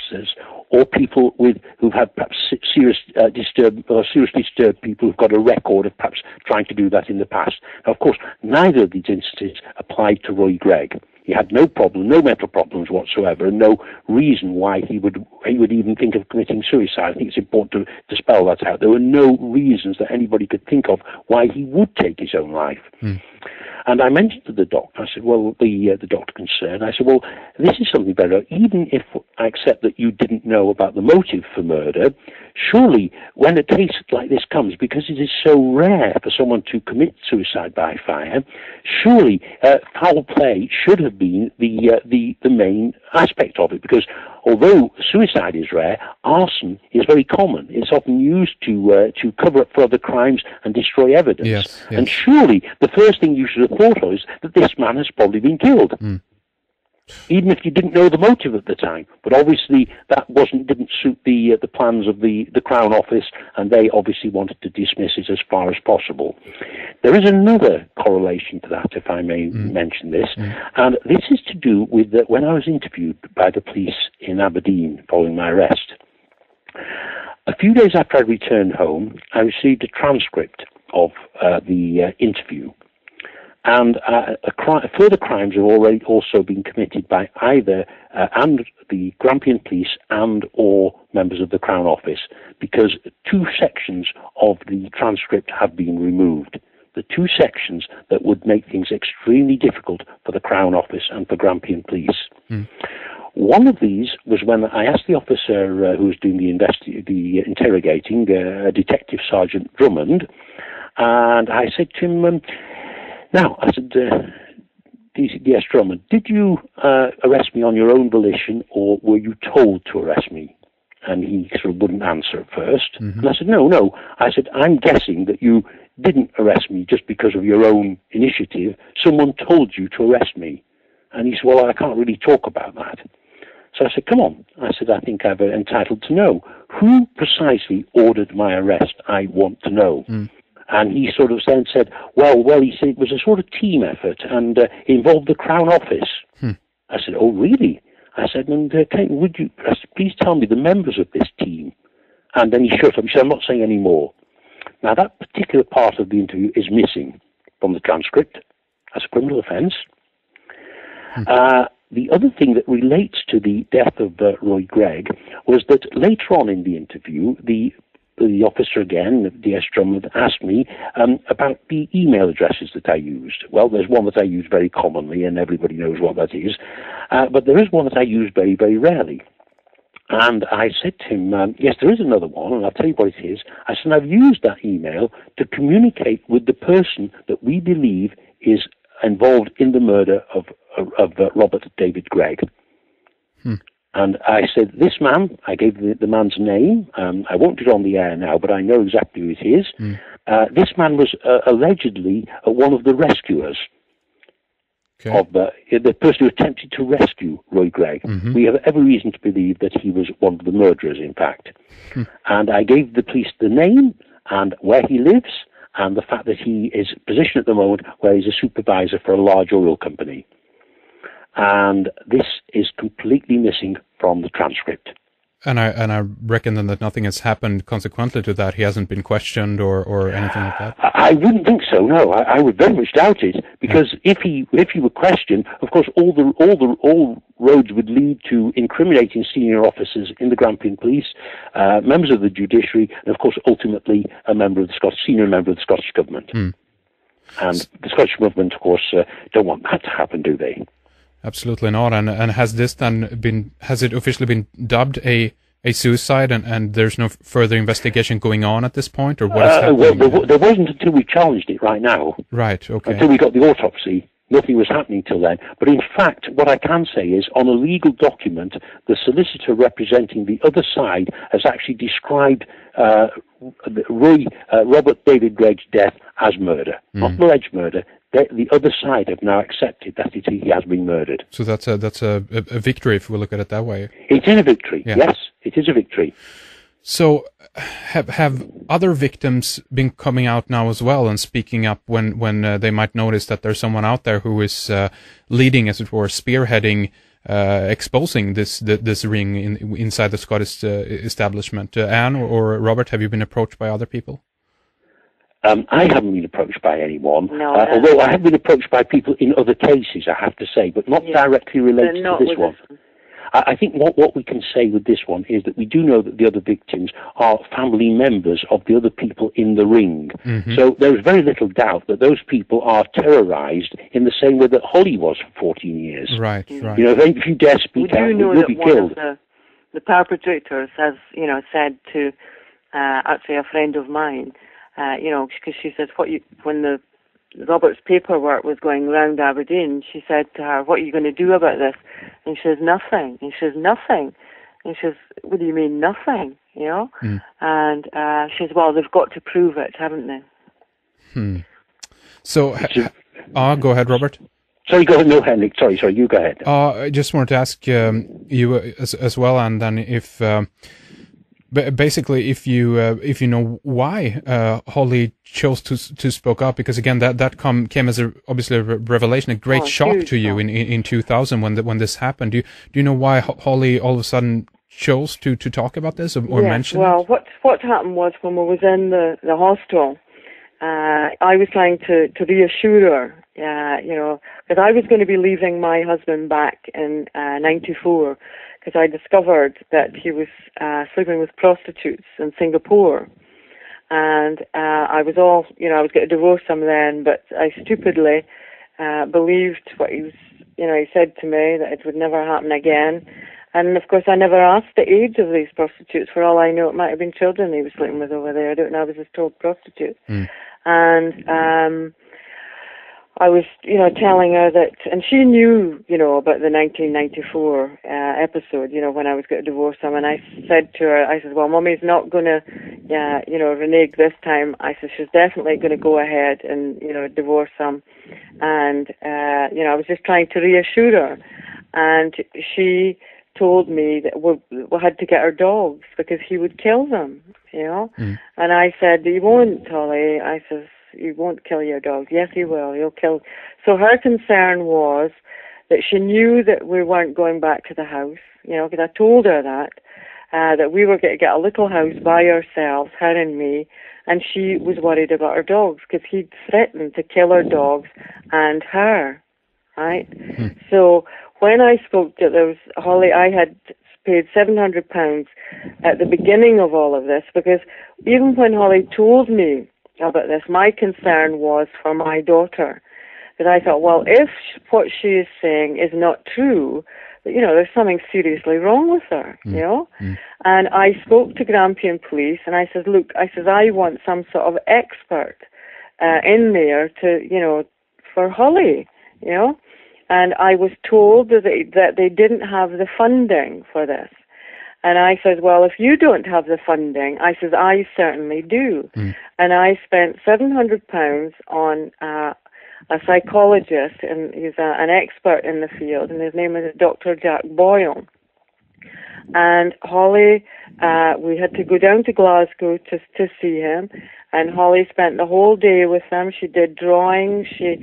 officers or people who've had perhaps seriously disturbed people who've got a record of perhaps trying to do that in the past. Now, of course, neither of these instances applied to Hollie Greig. He had no problem, no mental problems whatsoever, and no reason why he would even think of committing suicide. I think it's important to spell that out. There were no reasons that anybody could think of why he would take his own life. And I mentioned to the doctor, I said, well, the doctor concerned, I said, well, this is something better. Even if I accept that you didn't know about the motive for murder, surely when a case like this comes, because it is so rare for someone to commit suicide by fire, surely foul play should have been the main aspect of it, because although suicide is rare, arson is very common. It's often used to cover up for other crimes and destroy evidence. Yes. And surely the first thing you should have thought of is that this man has probably been killed. Even if you didn't know the motive at the time. But obviously that didn't suit the plans of the Crown Office, and they obviously wanted to dismiss it as far as possible. There is another correlation to that, if I may mention this, and this is to do with when I was interviewed by the police in Aberdeen following my arrest. A few days after I returned home, I received a transcript of the interview. And further crimes have already also been committed by either and the Grampian Police and or members of the Crown Office, because 2 sections of the transcript have been removed. The 2 sections that would make things extremely difficult for the Crown Office and for Grampian Police. One of these was when I asked the officer who was doing the interrogating, Detective Sergeant Drummond, and I said to him, now, I said, DS Drummond, did you arrest me on your own volition, or were you told to arrest me? And he sort of wouldn't answer at first. And I said, no. I said, I'm guessing that you didn't arrest me just because of your own initiative. Someone told you to arrest me. And he said, well, I can't really talk about that. So I said, come on. I said, I think I'm entitled to know. Who precisely ordered my arrest? I want to know. And he sort of then said, well, he said it was a sort of team effort, and it involved the Crown Office. I said, oh, really? I said, and please tell me the members of this team? And then he shut up. He said, I'm not saying any more. Now, that particular part of the interview is missing from the transcript as a criminal offence. The other thing that relates to the death of Hollie Greig was that later on in the interview, the officer again, DS Drummond, asked me about the email addresses that I used. Well, there's one that I use very commonly, and everybody knows what that is. But there is one that I use very, very rarely. And I said to him, yes, there is another one, and I'll tell you what it is. I said, I've used that email to communicate with the person that we believe is involved in the murder of Robert David Greig. And I said, this man, I gave the man's name. I won't do it on the air now, but I know exactly who it is. This man was allegedly one of the rescuers of the person who attempted to rescue Hollie Greig. We have every reason to believe that he was one of the murderers, in fact. And I gave the police the name and where he lives, and the fact that he is positioned at the moment where he's a supervisor for a large oil company. And this is completely missing from the transcript. And I reckon then that nothing has happened consequently to that. He hasn't been questioned or anything like that. I wouldn't think so. No, I would very much doubt it, because if he were questioned, of course, all roads would lead to incriminating senior officers in the Grampian Police, members of the judiciary, and of course, ultimately, a senior member of the Scottish government. And the Scottish government, of course, don't want that to happen, do they? Absolutely not. And has this then has it officially been dubbed a suicide, and there's no further investigation going on at this point, or what is happening? Well, there wasn't until we challenged it right now. Right, okay. Until we got the autopsy. Nothing was happening till then. But in fact, what I can say is, on a legal document, the solicitor representing the other side has actually described Robert David Greig's death as murder, not alleged murder. The other side have now accepted that he has been murdered. So that's a victory, if we look at it that way. It is a victory. Yeah. Yes, it is a victory. So have other victims been coming out now as well and speaking up when they might notice that there's someone out there who is leading, as it were, spearheading exposing this ring inside the Scottish establishment. Anne or Robert, have you been approached by other people? I haven't been approached by anyone, no, although I have been approached by people in other cases, I have to say, but not directly related to this one. I think what we can say with this one is that we do know that the other victims are family members of the other people in the ring. Mm-hmm. So there's very little doubt that those people are terrorized in the same way that Hollie was for 14 years. Right. If you dare speak out, you'll be killed. The perpetrators has, said to actually a friend of mine, because she says, when the Robert's paperwork was going round Aberdeen, she said to her, "What are you going to do about this?" And she says, "Nothing." And she says, "Nothing." And she says, "What do you mean, nothing?" And she says, "Well, they've got to prove it, haven't they?" So, go ahead, Robert. Sorry, go ahead. No, Henrik. Sorry, you go ahead. I just wanted to ask you as well, and then if... basically, if you know why Hollie chose to spoke up, because again that came as obviously a revelation, a great shock to you in 2000 when this happened. Do you know why Hollie all of a sudden chose to talk about this or mention it? Well, what happened was when we was in the hospital, I was trying to reassure her, because I was going to be leaving my husband back in '94. Because I discovered that he was sleeping with prostitutes in Singapore. And I was I was going to divorce him then, but I stupidly believed what he was, he said to me, that it would never happen again. And of course I never asked the age of these prostitutes. For all I know, it might have been children he was sleeping with over there. I don't know, I was just told prostitutes. And I was, telling her that, and she knew, about the 1994 episode, when I was going to divorce him. And I said to her, I said, well, Mummy's not going to, renege this time. I said, she's definitely going to go ahead and, divorce him. And, I was just trying to reassure her. And she told me that we had to get our dogs because he would kill them, And I said, he won't, Hollie. I said, "You won't kill your dogs." "Yes, he will. He'll kill." So her concern was that she knew that we weren't going back to the house, because I told her that we were going to get a little house by ourselves, her and me, and she was worried about her dogs because he'd threatened to kill her dogs and her, right? So when I spoke to Hollie, I had paid £700 at the beginning of all of this, because even when Hollie told me about this, my concern was for my daughter. That I thought, well, if what she is saying is not true, there's something seriously wrong with her, And I spoke to Grampian Police, and I said, look, I want some sort of expert in there to, for Hollie, And I was told that they didn't have the funding for this. And I said, well, if you don't have the funding, I said, I certainly do. And I spent £700 on a psychologist, and he's an expert in the field, and his name is Dr. Jack Boyle. And Hollie, we had to go down to Glasgow to see him, and Hollie spent the whole day with him. She did drawings, she,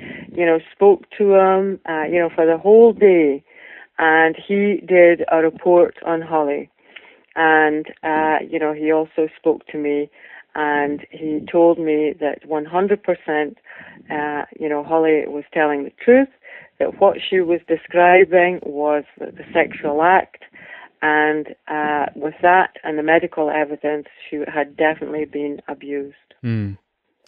spoke to him, for the whole day, and he did a report on Hollie. And, he also spoke to me, and he told me that 100%, Hollie was telling the truth, that what she was describing was the sexual act, and with that and the medical evidence, she had definitely been abused.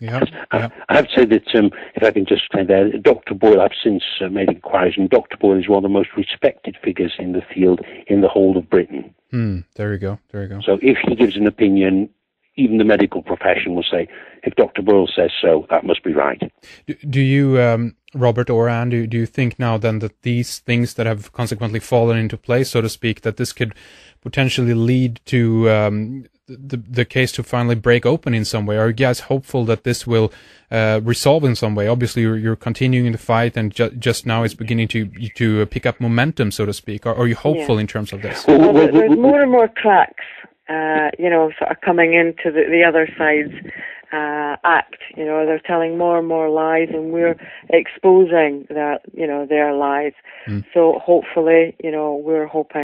Yeah. I have to say that, if I can just explain there, Dr. Boyle, I've since made inquiries, and Dr. Boyle is one of the most respected figures in the field in the whole of Britain. There you go. So if he gives an opinion, even the medical profession will say, if Dr. Boyle says so, that must be right. Do you, Robert or Anne, do you think now then that these things that have consequently fallen into place, so to speak, that this could potentially lead to the case to finally break open in some way? Are you guys hopeful that this will resolve in some way? Obviously, you're continuing the fight, and just now it's beginning to pick up momentum, so to speak. Are you hopeful in terms of this? Well, there's more and more cracks sort of coming into the other side's act. They're telling more and more lies, and we're exposing their lies. So hopefully, we're hoping